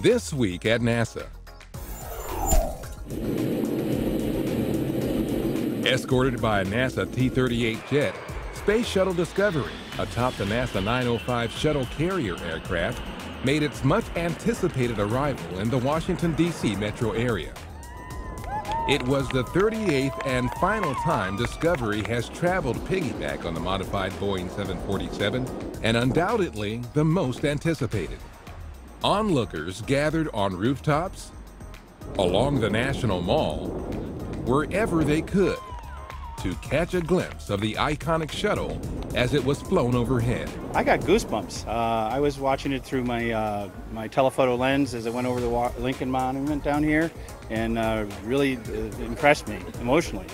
This week at NASA. Escorted by a NASA T-38 jet, Space Shuttle Discovery, atop the NASA 905 shuttle carrier aircraft, made its much-anticipated arrival in the Washington, D.C. metro area. It was the 38th and final time Discovery has traveled piggyback on the modified Boeing 747, and undoubtedly the most anticipated. Onlookers gathered on rooftops, along the National Mall, wherever they could, to catch a glimpse of the iconic shuttle as it was flown overhead. I got goosebumps. I was watching it through my my telephoto lens as it went over the Lincoln Monument down here, and really impressed me emotionally.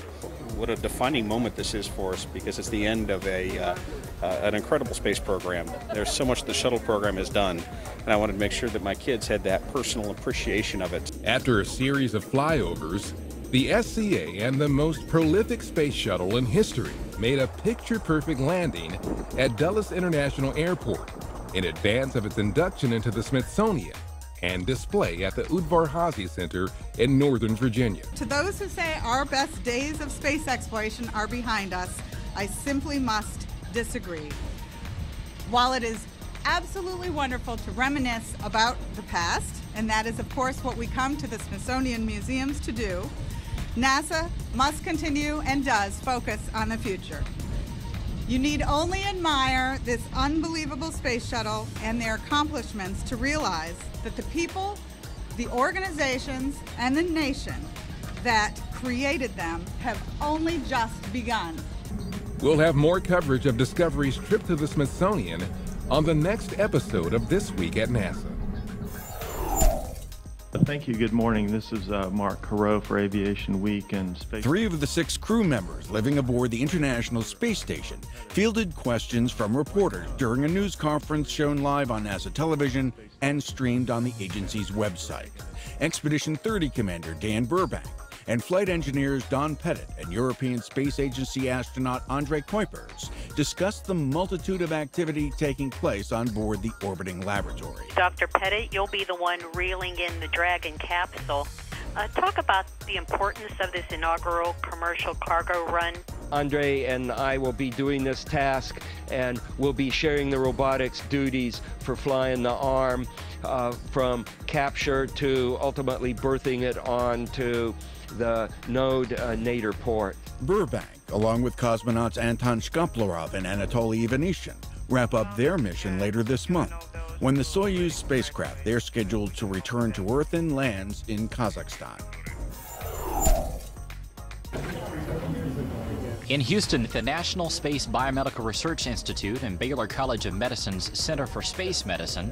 What a defining moment this is for us, because it's the end of an incredible space program. There's so much the shuttle program has done, and I wanted to make sure that my kids had that personal appreciation of it. After a series of flyovers, the SCA and the most prolific space shuttle in history made a picture-perfect landing at Dulles International Airport in advance of its induction into the Smithsonian and display at the Udvar-Hazy Center in Northern Virginia. To those who say our best days of space exploration are behind us, I simply must disagree. While it is absolutely wonderful to reminisce about the past, and that is of course what we come to the Smithsonian museums to do, NASA must continue and does focus on the future. You need only admire this unbelievable space shuttle and their accomplishments to realize that the people, the organizations, and the nation that created them have only just begun. We'll have more coverage of Discovery's trip to the Smithsonian on the next episode of This Week at NASA. Thank you. Good morning. This is Mark Carreau for Aviation Week and Space. 3 of the 6 crew members living aboard the International Space Station fielded questions from reporters during a news conference shown live on NASA television and streamed on the agency's website. Expedition 30 Commander Dan Burbank and flight engineers Don Pettit and European Space Agency astronaut Andrei Kuipers discussed the multitude of activity taking place on board the orbiting laboratory. Dr. Pettit, you'll be the one reeling in the Dragon capsule. Talk about the importance of this inaugural commercial cargo run. Andre and I will be doing this task, and we'll be sharing the robotics duties for flying the arm from capture to ultimately berthing it onto the node nadir port. Burbank, along with cosmonauts Anton Shkaplerov and Anatoly Ivanishin, wrap up their mission later this month, when the Soyuz spacecraft they're scheduled to return to Earth and lands in Kazakhstan. In Houston, the National Space Biomedical Research Institute and Baylor College of Medicine's Center for Space Medicine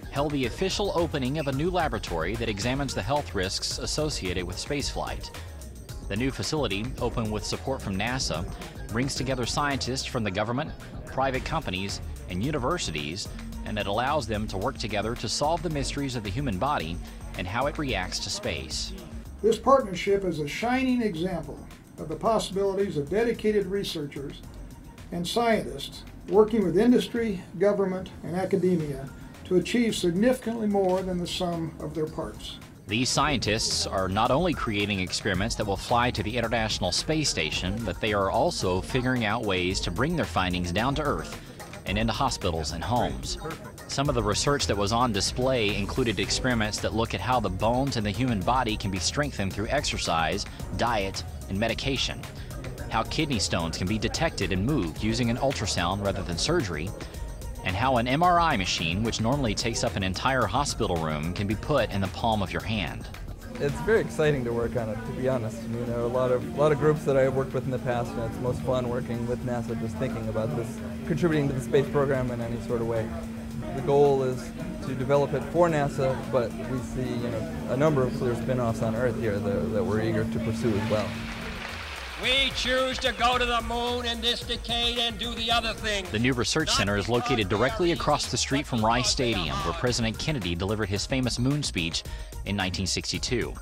held the official opening of a new laboratory that examines the health risks associated with spaceflight. The new facility, open with support from NASA, brings together scientists from the government, private companies, and universities, and it allows them to work together to solve the mysteries of the human body and how it reacts to space. This partnership is a shining example of the possibilities of dedicated researchers and scientists working with industry, government, and academia to achieve significantly more than the sum of their parts. These scientists are not only creating experiments that will fly to the International Space Station, but they are also figuring out ways to bring their findings down to Earth and into hospitals and homes. Some of the research that was on display included experiments that look at how the bones in the human body can be strengthened through exercise, diet, and medication, how kidney stones can be detected and moved using an ultrasound rather than surgery, and how an MRI machine, which normally takes up an entire hospital room, can be put in the palm of your hand. It's very exciting to work on it, to be honest. You know, a lot of groups that I've worked with in the past, and it's most fun working with NASA, just thinking about this, contributing to the space program in any sort of way. The goal is to develop it for NASA, but we see, you know, a number of clear spin-offs on Earth here that we're eager to pursue as well. We choose to go to the moon in this decade and do the other thing. The new research center is located directly across the street from Rice Stadium, where President Kennedy delivered his famous moon speech in 1962.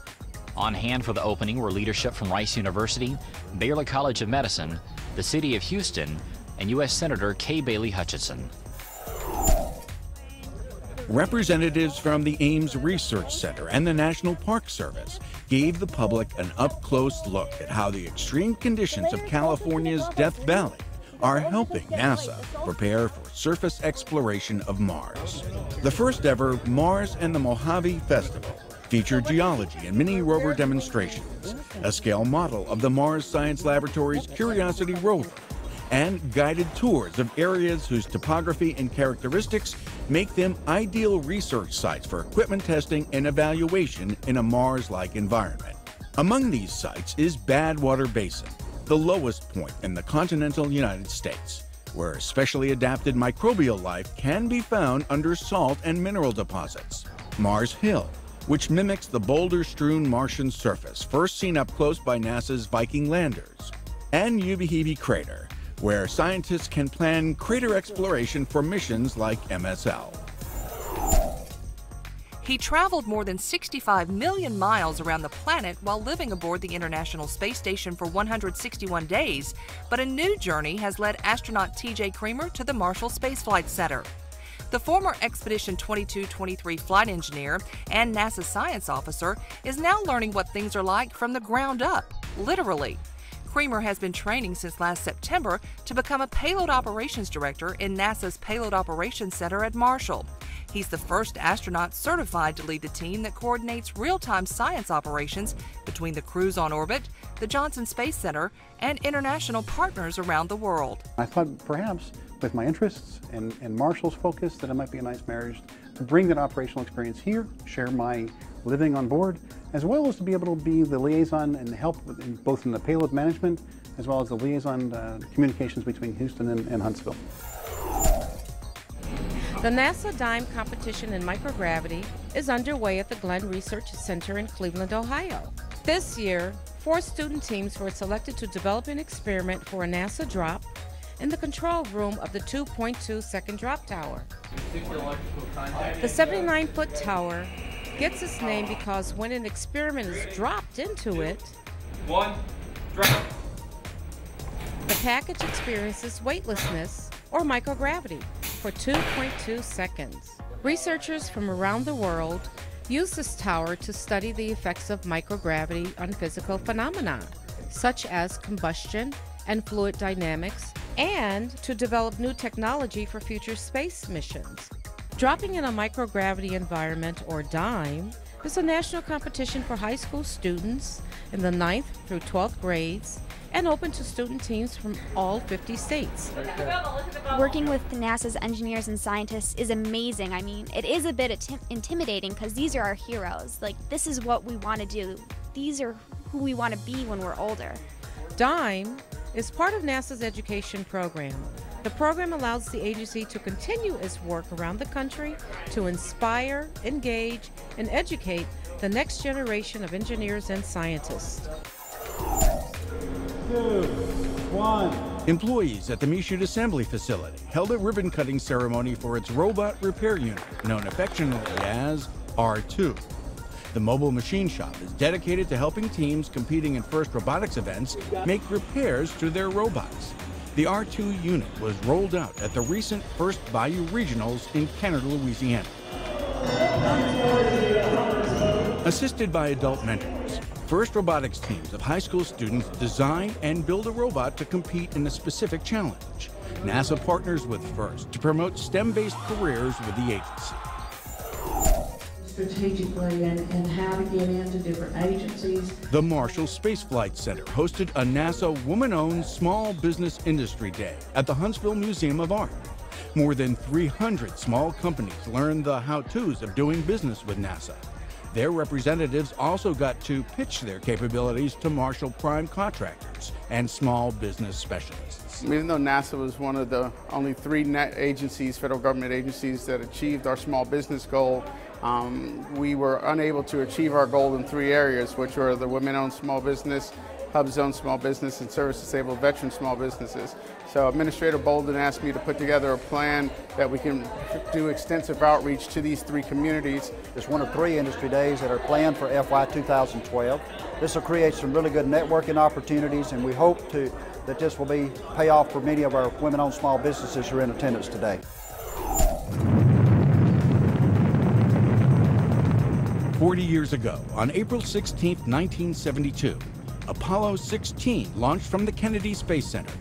On hand for the opening were leadership from Rice University, Baylor College of Medicine, the City of Houston, and U.S. Senator Kay Bailey Hutchinson. Representatives from the Ames Research Center and the National Park Service gave the public an up-close look at how the extreme conditions of California's Death Valley are helping NASA prepare for surface exploration of Mars. The first ever Mars and the Mojave Festival featured geology and mini rover demonstrations, a scale model of the Mars Science Laboratory's Curiosity rover, and guided tours of areas whose topography and characteristics make them ideal research sites for equipment testing and evaluation in a Mars-like environment. Among these sites is Badwater Basin, the lowest point in the continental United States, where specially adapted microbial life can be found under salt and mineral deposits. Mars Hill, which mimics the boulder-strewn Martian surface first seen up close by NASA's Viking landers, and Ubehebe Crater, where scientists can plan crater exploration for missions like MSL. He traveled more than 65 million miles around the planet while living aboard the International Space Station for 161 days, but a new journey has led astronaut T.J. Creamer to the Marshall Space Flight Center. The former Expedition 2223 flight engineer and NASA science officer is now learning what things are like from the ground up, literally. Creamer has been training since last September to become a payload operations director in NASA's Payload Operations Center at Marshall. He's the first astronaut certified to lead the team that coordinates real-time science operations between the crews on orbit, the Johnson Space Center, and international partners around the world. I thought perhaps with my interests and Marshall's focus that it might be a nice marriage to bring that operational experience here, share my living on board, as well as to be able to be the liaison and help both in the payload management as well as the liaison communications between Houston and Huntsville. The NASA DIME competition in microgravity is underway at the Glenn Research Center in Cleveland, Ohio. This year, 4 student teams were selected to develop an experiment for a NASA drop in the control room of the 2.2-second drop tower. The 79-foot tower gets its name because when an experiment is dropped into it, the package experiences weightlessness or microgravity for 2.2 seconds. Researchers from around the world use this tower to study the effects of microgravity on physical phenomena, such as combustion and fluid dynamics, and to develop new technology for future space missions. Dropping in a microgravity environment, or DIME, is a national competition for high school students in the 9th through 12th grades and open to student teams from all 50 states. Working with NASA's engineers and scientists is amazing. I mean, it is a bit intimidating because these are our heroes. Like, this is what we want to do. These are who we want to be when we're older. DIME is part of NASA's education program. The program allows the agency to continue its work around the country to inspire, engage, and educate the next generation of engineers and scientists. 2, 1. Employees at the Michoud Assembly Facility held a ribbon-cutting ceremony for its robot repair unit, known affectionately as R2. The mobile machine shop is dedicated to helping teams competing in FIRST robotics events make repairs to their robots. The R2 unit was rolled out at the recent First Bayou Regionals in Kenner, Louisiana. Assisted by adult mentors, FIRST robotics teams of high school students design and build a robot to compete in a specific challenge. NASA partners with FIRST to promote STEM-based careers with the agency. Strategically and how to get into different agencies. The Marshall Space Flight Center hosted a NASA woman-owned Small Business Industry Day at the Huntsville Museum of Art. More than 300 small companies learned the how-tos of doing business with NASA. Their representatives also got to pitch their capabilities to Marshall prime contractors and small business specialists. Even though NASA was one of the only 3 agencies, federal government agencies, that achieved our small business goal, we were unable to achieve our goal in 3 areas, which were the women-owned small business, hub-zone small business, and service-disabled veteran small businesses. So Administrator Bolden asked me to put together a plan that we can do extensive outreach to these 3 communities. It's one of 3 industry days that are planned for FY 2012. This will create some really good networking opportunities, and we hope that this will pay off for many of our women-owned small businesses who are in attendance today. 40 years ago, on April 16, 1972, Apollo 16 launched from the Kennedy Space Center.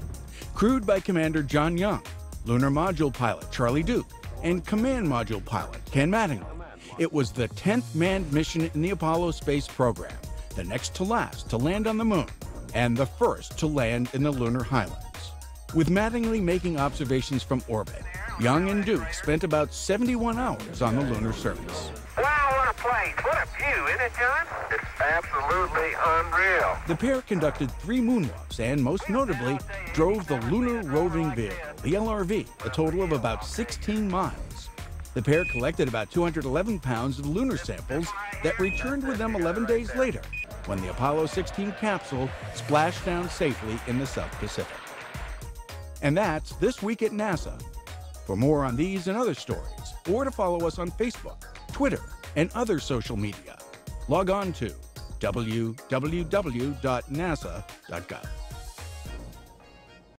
Crewed by Commander John Young, Lunar Module Pilot Charlie Duke, and Command Module Pilot Ken Mattingly. It was the 10th manned mission in the Apollo space program, the next to last to land on the moon, and the first to land in the lunar highlands. With Mattingly making observations from orbit, Young and Duke spent about 71 hours on the lunar surface. Wow, what a place. What a view, isn't it, John? It's absolutely unreal. The pair conducted 3 moonwalks and, most notably, drove the Lunar Roving Vehicle, the LRV, a total of about 16 miles. The pair collected about 211 pounds of lunar samples that returned with them 11 days later, when the Apollo 16 capsule splashed down safely in the South Pacific. And that's This Week at NASA. For more on these and other stories, or to follow us on Facebook, Twitter, and other social media, log on to www.nasa.gov.